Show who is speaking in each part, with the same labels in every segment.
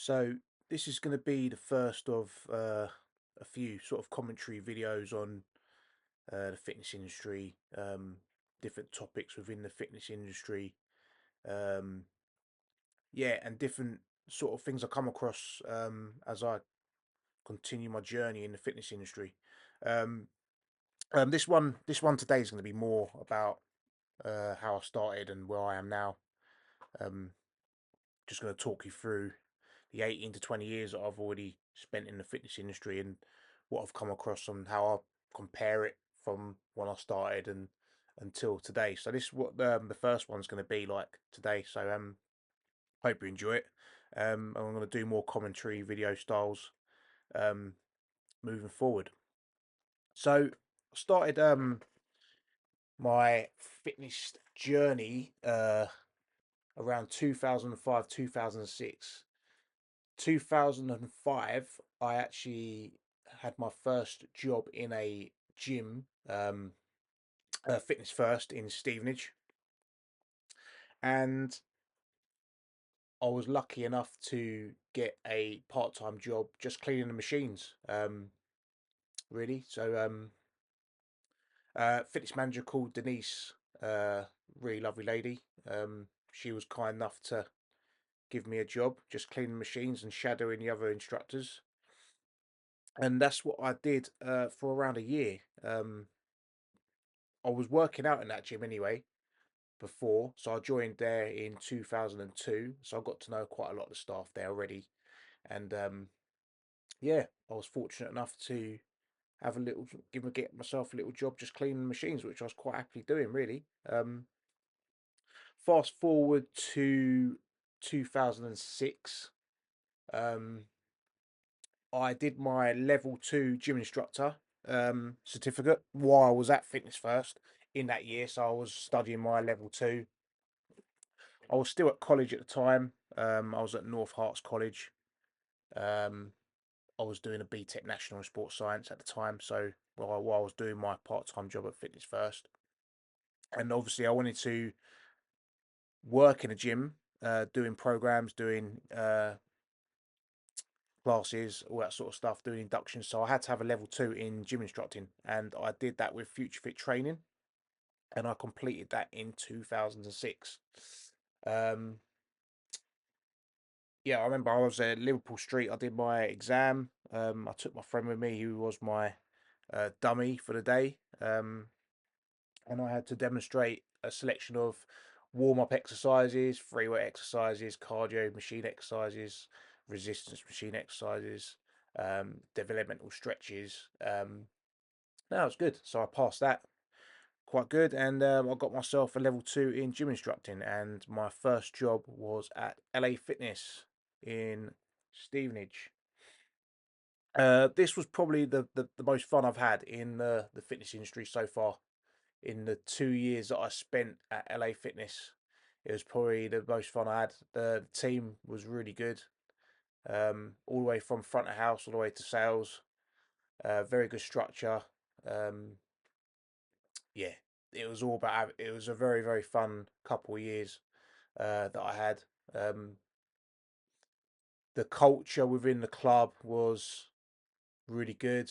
Speaker 1: So this is going to be the first of a few sort of commentary videos on the fitness industry, different topics within the fitness industry, um, yeah, and different sort of things I come across as I continue my journey in the fitness industry. Um, this one today is going to be more about how I started and where I am now. Um, just going to talk you through the 18 to 20 years that I've already spent in the fitness industry and what I've come across and how I compare it from when I started and until today. So this is what the first one's going to be like today. So hope you enjoy it. I'm going to do more commentary video styles um, moving forward. So I started my fitness journey around 2005, 2006. 2005, I actually had my first job in a gym, Fitness First in Stevenage, and I was lucky enough to get a part-time job just cleaning the machines. Really, so fitness manager called Denise, really lovely lady. She was kind enough to give me a job just cleaning machines and shadowing the other instructors, and that's what I did for around a year. I was working out in that gym anyway before, so I joined there in 2002. So I got to know quite a lot of the staff there already, and yeah, I was fortunate enough to have a little get myself a little job just cleaning machines, which I was quite happily doing really. Fast forward to 2006. Um, I did my level 2 gym instructor certificate while I was at Fitness First in that year. So I was studying my level 2. I was still at college at the time. I was at North Herts College. Um, I was doing a BTEC National in Sports Science at the time. So while I was doing my part-time job at Fitness First, and obviously I wanted to work in a gym, doing programs, doing classes, all that sort of stuff, doing inductions. So I had to have a level 2 in gym instructing, and I did that with Future Fit Training, and I completed that in 2006. Um, yeah, I remember I was at Liverpool Street. I did my exam. I took my friend with me, who was my dummy for the day, and I had to demonstrate a selection of warm-up exercises, free weight exercises, cardio machine exercises, resistance machine exercises, developmental stretches. That was good. So I passed that quite good, and I got myself a level 2 in gym instructing, and my first job was at LA Fitness in Stevenage. This was probably the most fun I've had in the fitness industry so far. In the 2 years that I spent at LA Fitness, it was probably the most fun I had. The team was really good, all the way from front of house all the way to sales. Very good structure. Um, yeah, it was all about. It was a very fun couple of years that I had. Um, the culture within the club was really good.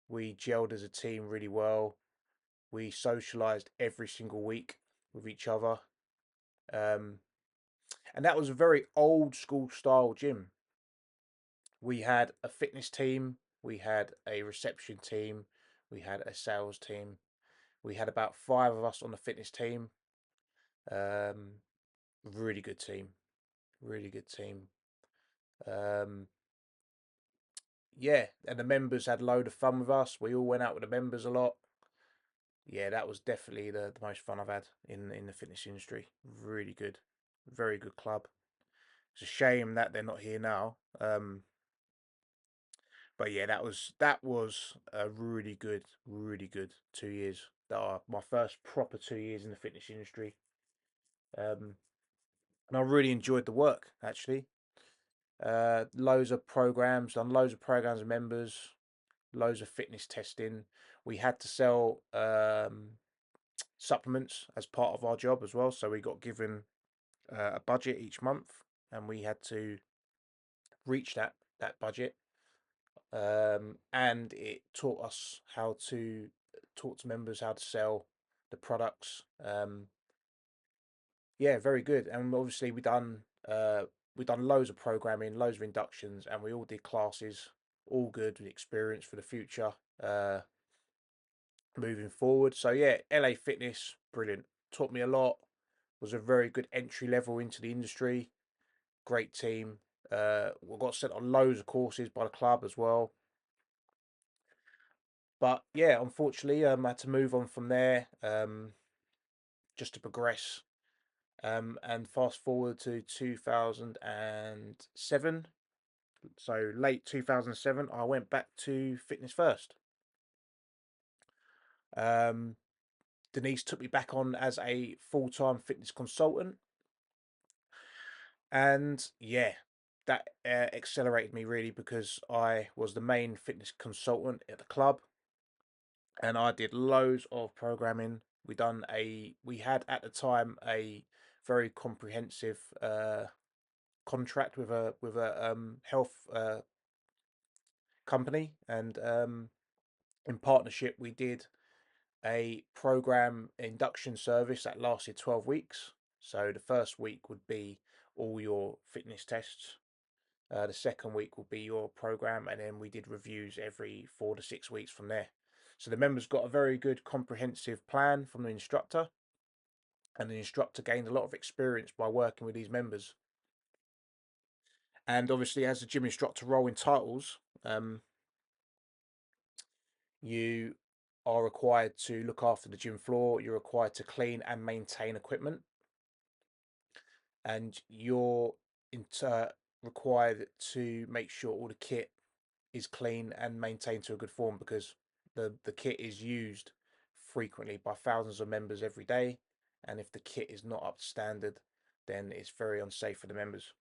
Speaker 1: We gelled as a team really well. We socialized every single week with each other. Um, and that was a very old school style gym. We had a fitness team, we had a reception team, we had a sales team. We had about 5 of us on the fitness team. Um, really good team, really good team. Um, yeah, and the members had a load of fun with us. We all went out with the members a lot. Yeah, that was definitely the most fun I've had in the fitness industry. Really good, very good club. It's a shame that they're not here now. But yeah, that was a really good 2 years. That are my first proper 2 years in the fitness industry. Um, and I really enjoyed the work actually. Loads of programs, done loads of programs with members, loads of fitness testing. We had to sell supplements as part of our job as well, so we got given a budget each month, and we had to reach that budget. And it taught us how to talk to members, how to sell the products. Yeah, very good. And obviously we done loads of programming, loads of inductions, and we all did classes. All good experience for the future. Moving forward. So yeah, LA Fitness, brilliant. Taught me a lot. Was a very good entry level into the industry. Great team. We got sent on loads of courses by the club as well. But yeah, unfortunately, I had to move on from there just to progress. And fast forward to 2007. So late 2007, I went back to Fitness First. Um, Denise took me back on as a full-time fitness consultant, and yeah, that accelerated me really because I was the main fitness consultant at the club, and I did loads of programming. We had at the time a very comprehensive contract with a health company, and in partnership we did a program induction service that lasted 12 weeks. So the first week would be all your fitness tests. The second week will be your program, and then we did reviews every 4 to 6 weeks from there. So the members got a very good comprehensive plan from the instructor, and the instructor gained a lot of experience by working with these members. And obviously, as a gym instructor role entitles, you are required to look after the gym floor. You're required to clean and maintain equipment, and you're required to make sure all the kit is clean and maintained to a good form, because the kit is used frequently by thousands of members every day, and if the kit is not up to standard, then it's very unsafe for the members.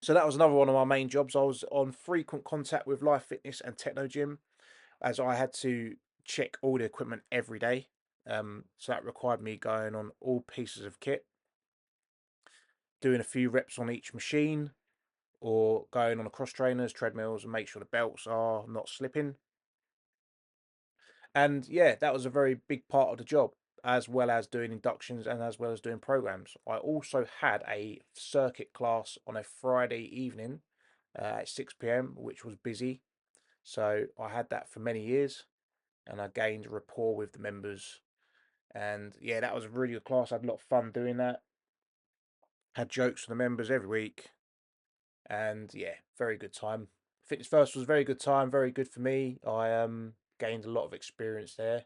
Speaker 1: So that was another one of my main jobs. I was on frequent contact with Life Fitness and Techno Gym, as I had to check all the equipment every day. So that required me going on all pieces of kit, doing a few reps on each machine, or going on the cross trainers, treadmills, and make sure the belts are not slipping. And yeah, that was a very big part of the job, as well as doing inductions and as well as doing programs. I also had a circuit class on a Friday evening at 6 p.m., which was busy. So I had that for many years, and I gained rapport with the members. And yeah, that was a really good class. I had a lot of fun doing that. Had jokes with the members every week, and yeah, very good time. Fitness First was a very good time, very good for me. I gained a lot of experience there.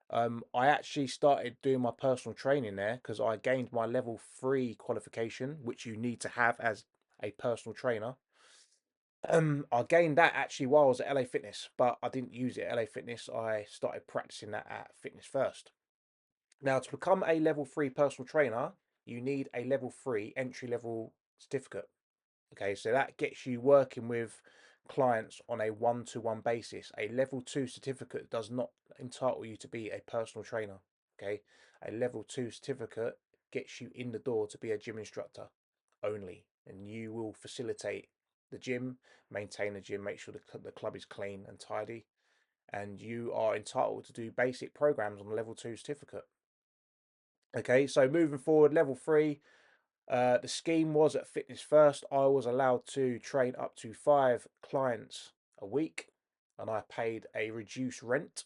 Speaker 1: I actually started doing my personal training there because I gained my level 3 qualification, which you need to have as a personal trainer. I gained that actually while I was at LA Fitness, but I didn't use it at LA Fitness. I started practicing that at Fitness First. Now, to become a level 3 personal trainer, you need a level 3 entry level certificate. Okay, so that gets you working with clients on a one-to-one basis. A level 2 certificate does not entitle you to be a personal trainer. Okay, a level 2 certificate gets you in the door to be a gym instructor only, and you will facilitate the gym, maintain the gym, make sure the club is clean and tidy, and you are entitled to do basic programs on a level 2 certificate. Okay, so moving forward, level 3, the scheme was at Fitness First, I was allowed to train up to 5 clients a week, and I paid a reduced rent.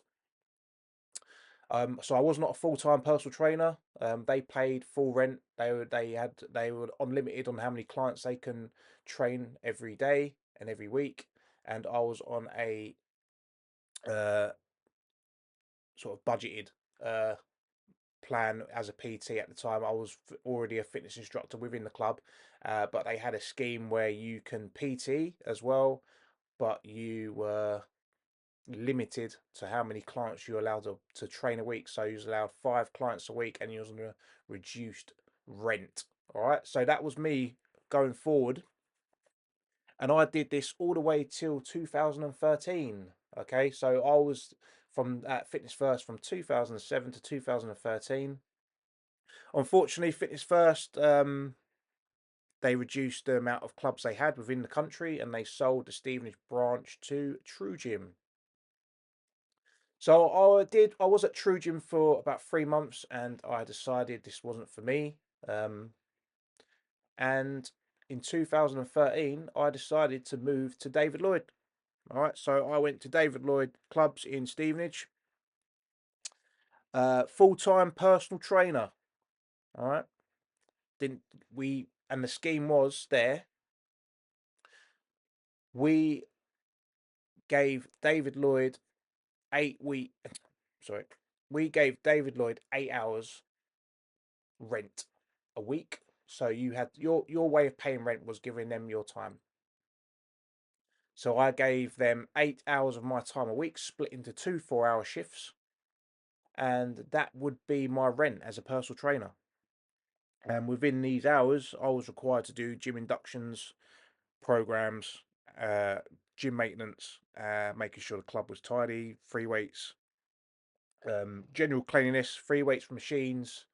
Speaker 1: So I was not a full-time personal trainer. They paid full rent. They were unlimited on how many clients they can train every day and every week, and I was on a uh, sort of budgeted uh, plan as a PT at the time. I was already a fitness instructor within the club, but they had a scheme where you can PT as well, but you were limited to how many clients you're allowed to train a week. So you was allowed 5 clients a week, and you was on a reduced rent. All right, so that was me going forward, and I did this all the way till 2013. Okay, so I was from at Fitness First from 2007 to 2013. Unfortunately, Fitness First they reduced the amount of clubs they had within the country, and they sold the Stevenage branch to True Gym. So I was at True Gym for about 3 months, and I decided this wasn't for me. Um, and in 2013, I decided to move to David Lloyd. All right, so I went to David Lloyd clubs in Stevenage, full-time personal trainer. All right, didn't we? And the scheme was there. We gave David Lloyd 8 week. Sorry, we gave David Lloyd 8 hours rent a week. So you had your way of paying rent was giving them your time. So I gave them 8 hours of my time a week, split into two 4-hour shifts, and that would be my rent as a personal trainer. And within these hours, I was required to do gym inductions, programs, uh, gym maintenance, making sure the club was tidy, free weights, general cleanliness, free weights for machines,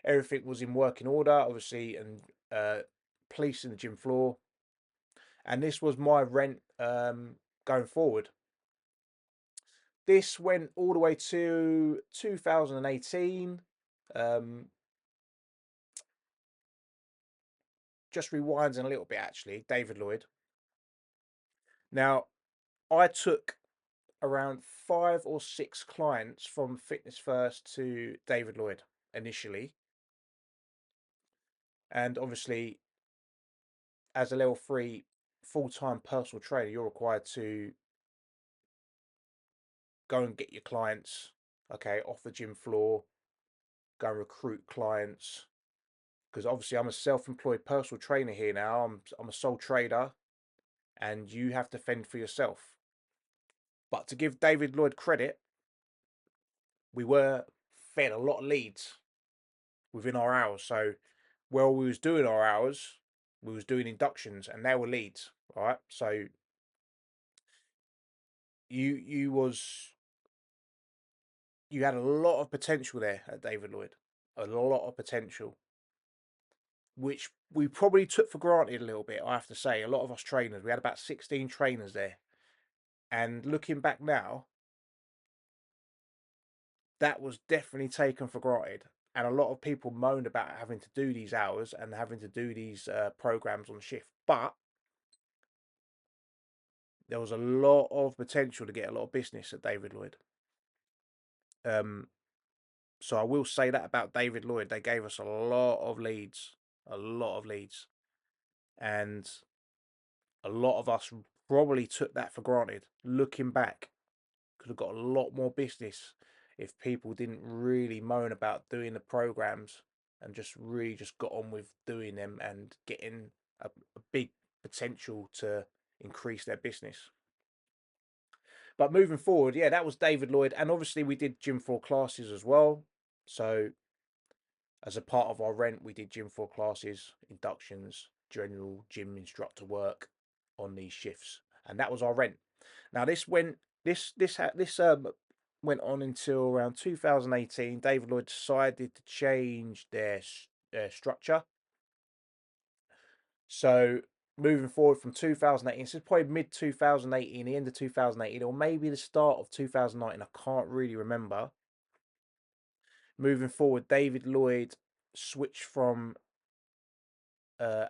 Speaker 1: everything was in working order, obviously, and policing the gym floor. And this was my rent going forward. This went all the way to 2018. Um, just rewinding a little bit, actually, David Lloyd. Now, I took around 5 or 6 clients from Fitness First to David Lloyd initially. And obviously, as a level 3 full-time personal trainer, you're required to go and get your clients, okay, off the gym floor, go and recruit clients. Because obviously, I'm a self-employed personal trainer here now. I'm a sole trader, and you have to fend for yourself. But to give David Lloyd credit, we were fed a lot of leads within our hours. So while we was doing our hours, we was doing inductions, and they were leads. All right. So you was you had a lot of potential there at David Lloyd, a lot of potential, which we probably took for granted a little bit. I have to say, a lot of us trainers, we had about 16 trainers there, and looking back now, that was definitely taken for granted. And a lot of people moaned about having to do these hours and having to do these programs on shift, but there was a lot of potential to get a lot of business at David Lloyd. Um, so I will say that about David Lloyd. They gave us a lot of leads, and a lot of us probably took that for granted. Looking back, could have got a lot more business if people didn't really moan about doing the programs and just really just got on with doing them and getting a big potential to increase their business. But moving forward, yeah, that was David Lloyd. And obviously, we did gym floor classes as well. So, as a part of our rent, we did gym floor classes, inductions, general gym instructor work on these shifts. And that was our rent. Now, this went on until around 2018. David Lloyd decided to change their structure. So moving forward from 2018, so it's probably mid 2018, the end of 2018, or maybe the start of 2019. I can't really remember. Moving forward, David Lloyd switched from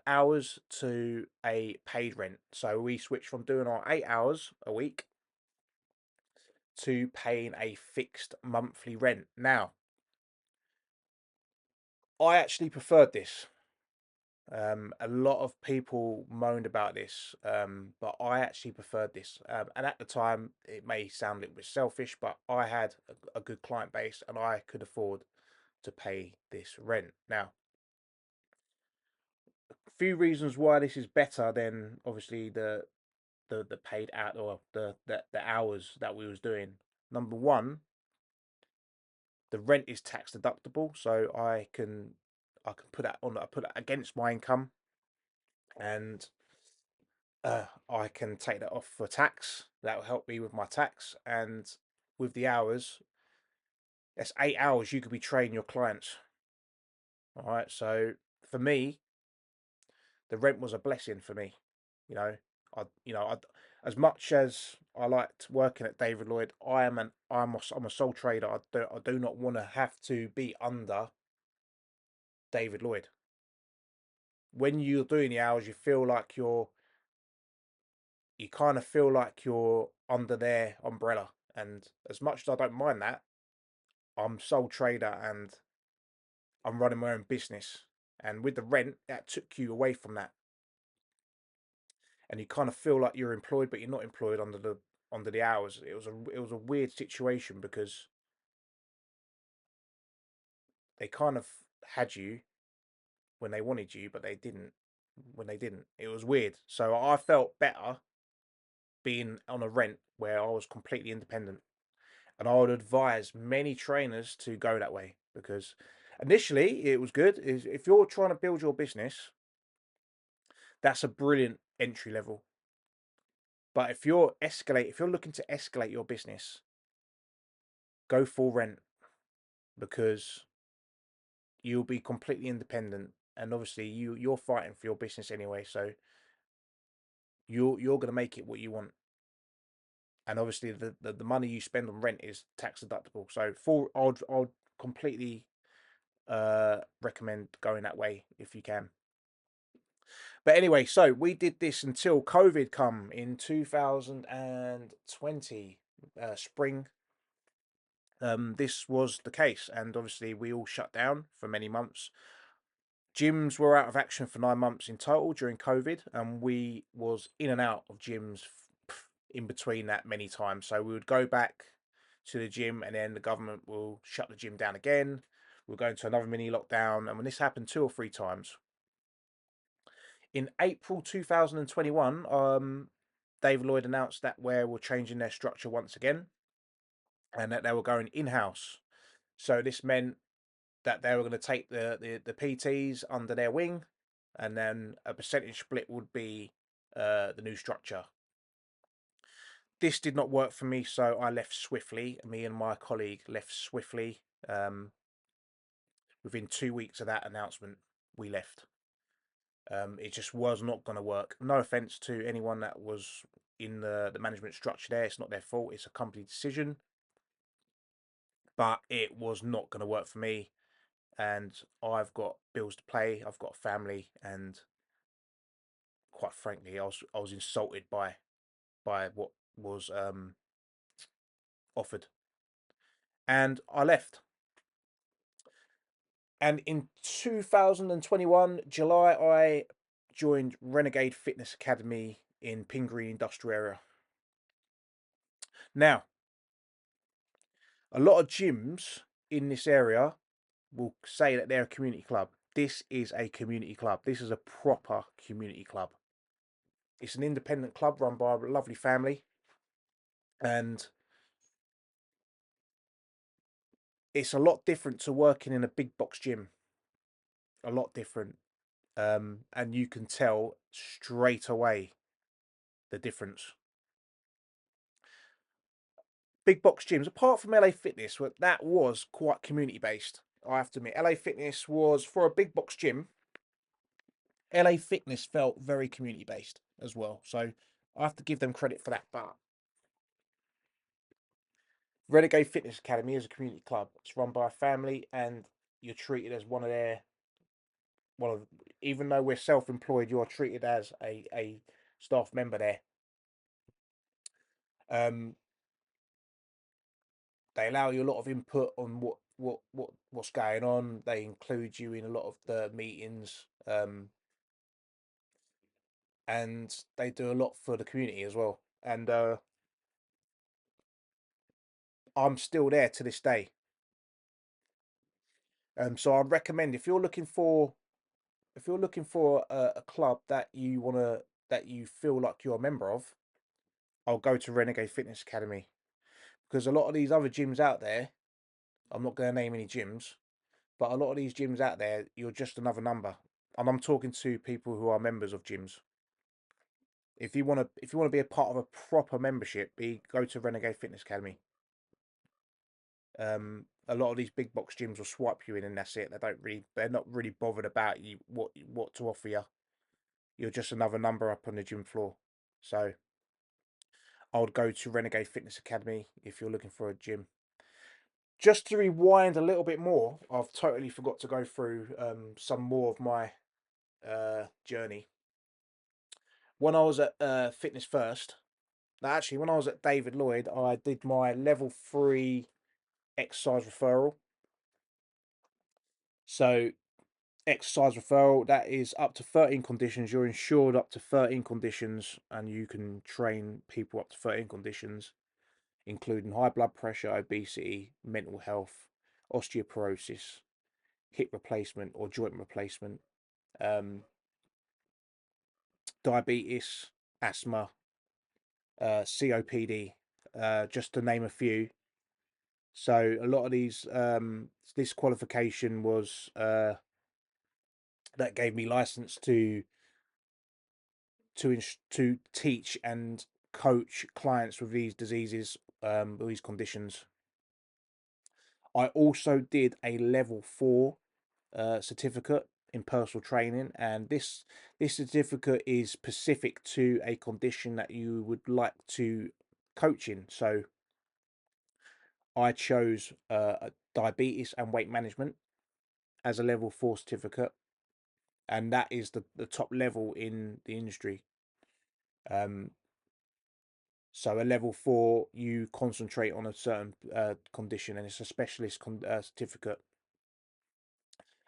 Speaker 1: hours to a paid rent. So we switched from doing our 8 hours a week to paying a fixed monthly rent. Now, I actually preferred this. A lot of people moaned about this, but I actually preferred this. And at the time, it may sound a little bit selfish, but I had a good client base and I could afford to pay this rent. Now, a few reasons why this is better than obviously the paid out or the hours that we was doing. Number one, the rent is tax deductible, so I can put that on. I put that against my income, and I can take that off for tax. That will help me with my tax, and with the hours, that's 8 hours you could be training your clients. All right, so for me, the rent was a blessing for me. You know, I as much as I liked working at David Lloyd, I'm a sole trader. I do not want to have to be under David Lloyd. When you're doing the hours, you kind of feel like you're under their umbrella. And as much as I don't mind that, I'm sole trader and I'm running my own business. And with the rent, that took you away from that. And you kind of feel like you're employed, but you're not employed under the hours. It was a weird situation because they kind of had you when they wanted you, but they didn't when they didn't. It was weird. So I felt better being on a rent where I was completely independent. And I would advise many trainers to go that way because initially it was good. If you're trying to build your business, that's a brilliant entry level. But if you're looking to escalate your business, go for rent because you'll be completely independent. And obviously you're fighting for your business anyway, so you're gonna make it what you want. And obviously the money you spend on rent is tax deductible. So I'd completely recommend going that way if you can. But anyway, so we did this until COVID come in 2020 spring. This was the case, and obviously we all shut down for many months. Gyms were out of action for 9 months in total during COVID, and we was in and out of gyms in between that many times. So we would go back to the gym, and then the government will shut the gym down again. We'll go into another mini lockdown, and when this happened 2 or 3 times, in April 2021, David Lloyd announced that we're changing their structure once again, and that they were going in house. So this meant that they were going to take the PTs under their wing, and then a percentage split would be the new structure. This did not work for me, so I left swiftly. Me and my colleague left swiftly. Within 2 weeks of that announcement, we left. It just was not going to work. No offense to anyone that was in the management structure there. It's not their fault. It's a company decision. But it was not going to work for me. And I've got bills to pay. I've got a family. And quite frankly, I was insulted by what was offered. And I left. And in 2021, July, I joined Renegade Fitness Academy in Pingree Industrial Area. Now, a lot of gyms in this area will say that they're a community club. This is a community club. This is a proper community club. It's an independent club run by a lovely family, and it's a lot different to working in a big box gym. A lot different. And you can tell straight away the difference. Big box gyms, apart from LA Fitness, that was quite community based. I have to admit, LA Fitness was for a big box gym. LA Fitness felt very community based as well, so I have to give them credit for that. But Renegade Fitness Academy is a community club. It's run by a family, and you're treated as one of. Even though we're self-employed, you are treated as a staff member there. Um, they allow you a lot of input on what's going on. They include you in a lot of the meetings, and they do a lot for the community as well. And I'm still there to this day. So I'd recommend if you're looking for a club that you feel like you're a member of, I'll go to Renegade Fitness Academy because a lot of these other gyms out there, I'm not going to name any gyms, but a lot of these gyms out there, you're just another number. And I'm talking to people who are members of gyms. If you want to be a part of a proper membership, go to Renegade Fitness Academy. A lot of these big box gyms will swipe you in and that's it. They're not really bothered about you what to offer you. you're just another number up on the gym floor. So I would go to Renegade Fitness Academy if you're looking for a gym. Just to rewind a little bit more, I've totally forgot to go through some more of my journey. When I was at Fitness First, actually, when I was at David Lloyd, I did my level 3 exercise referral. So, exercise referral, that is up to 13 conditions. You're insured up to 13 conditions, and you can train people up to 13 conditions, including high blood pressure, obesity, mental health, osteoporosis, hip replacement or joint replacement, um, diabetes, asthma, COPD, just to name a few. So a lot of these, this qualification was that gave me license to teach and coach clients with these diseases, with these conditions. I also did a level 4 certificate in personal training, and this certificate is specific to a condition that you would like to coach in. So I chose diabetes and weight management as a level 4 certificate, and that is the top level in the industry. So a level 4, you concentrate on a certain condition, and it's a specialist certificate.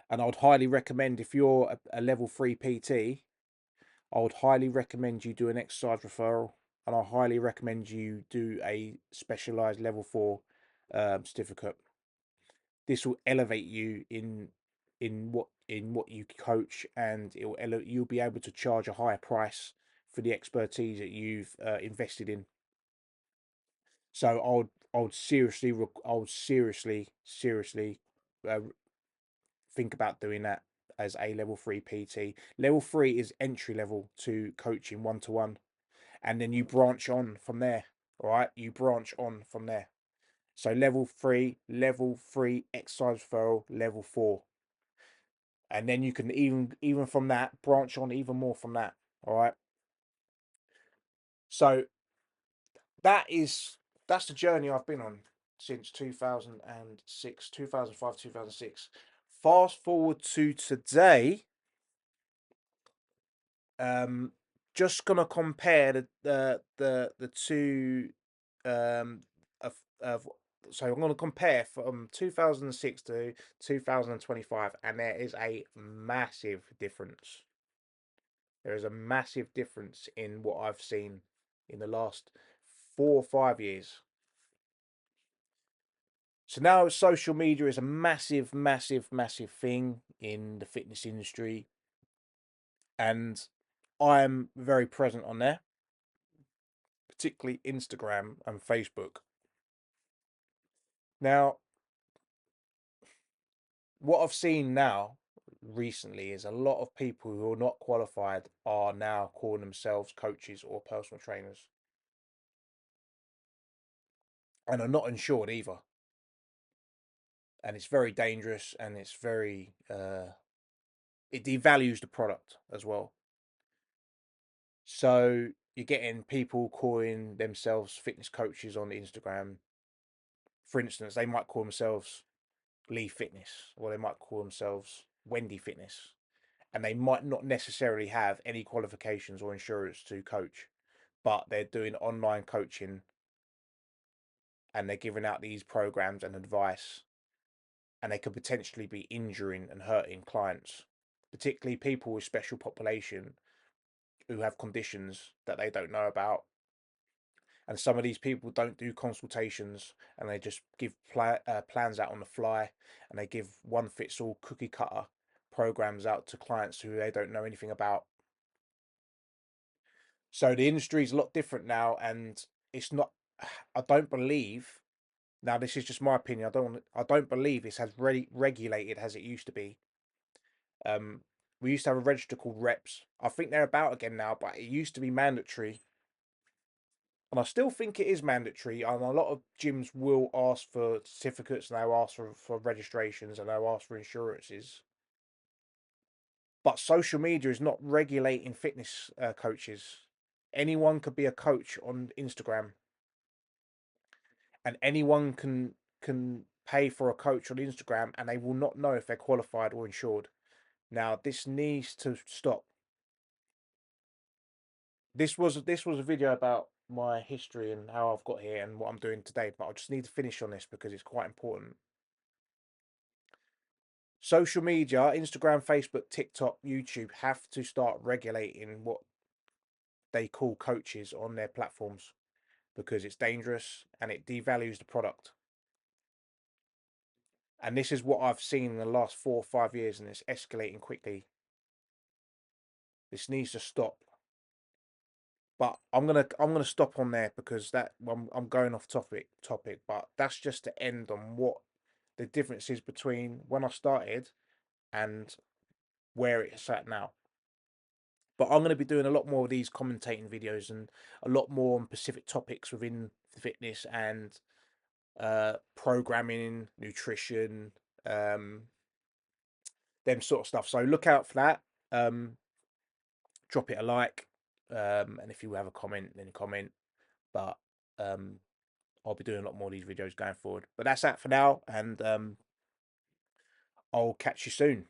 Speaker 1: And I would highly recommend, if you're a level 3 PT, I would highly recommend you do an exercise referral, and I highly recommend you do a specialized level 4 certificate. This will elevate you in what you coach, and you'll be able to charge a higher price for the expertise that you've invested in. So I would seriously uh, think about doing that as a level 3 PT. Level 3 is entry level to coaching 1-to-1, and then you branch on from there. All right, you branch on from there. So level 3 exercise referral, level 4, and then you can even from that branch on even more from that. All right. So that's the journey I've been on since 2006, 2005, 2006. Fast forward to today. Um, just gonna compare the two of so I'm gonna compare from 2006 to 2025, and there is a massive difference. There is a massive difference in what I've seen in the last 4 or 5 years. So now social media is a massive thing in the fitness industry, and I'm very present on there, particularly Instagram and Facebook. Now, what I've seen now recently is a lot of people who are not qualified are now calling themselves coaches or personal trainers, and are not insured either. And it's very dangerous, and it's very it devalues the product as well. So you're getting people calling themselves fitness coaches on Instagram. For instance, they might call themselves Lee Fitness, or they might call themselves Wendy Fitness, and they might not necessarily have any qualifications or insurance to coach, but they're doing online coaching, and they're giving out these programs and advice, and they could potentially be injuring and hurting clients, particularly people with special population who have conditions that they don't know about. And some of these people don't do consultations, and they just give plans out on the fly, and they give one fits all cookie cutter programs out to clients who they don't know anything about. So the industry is a lot different now, and it's not. I don't believe. Now, this is just my opinion. I don't believe it's as regulated as it used to be. We used to have a register called Reps. I think they're about again now, but it used to be mandatory, and I still think it is mandatory. And a lot of gyms will ask for certificates, and they'll ask for registrations, and they'll ask for insurances. But social media is not regulating fitness coaches. Anyone could be a coach on Instagram, and anyone can pay for a coach on Instagram, and they will not know if they're qualified or insured. Now, this needs to stop. This was a video about my history and how I've got here and what I'm doing today, but I just need to finish on this because it's quite important. Social media, Instagram, Facebook, TikTok, YouTube have to start regulating what they call coaches on their platforms because it's dangerous and it devalues the product. And this is what I've seen in the last 4 or 5 years, and it's escalating quickly. This needs to stop. But I'm gonna stop on there because I'm going off topic, but that's just to end on what the difference is between when I started and where it's at now. But I'm going to be doing a lot more of these commentating videos and a lot more on specific topics within fitness and programming, nutrition, them sort of stuff. So look out for that. Drop it a like, and if you have a comment, then comment. But um, I'll be doing a lot more of these videos going forward. But that's that for now, and I'll catch you soon.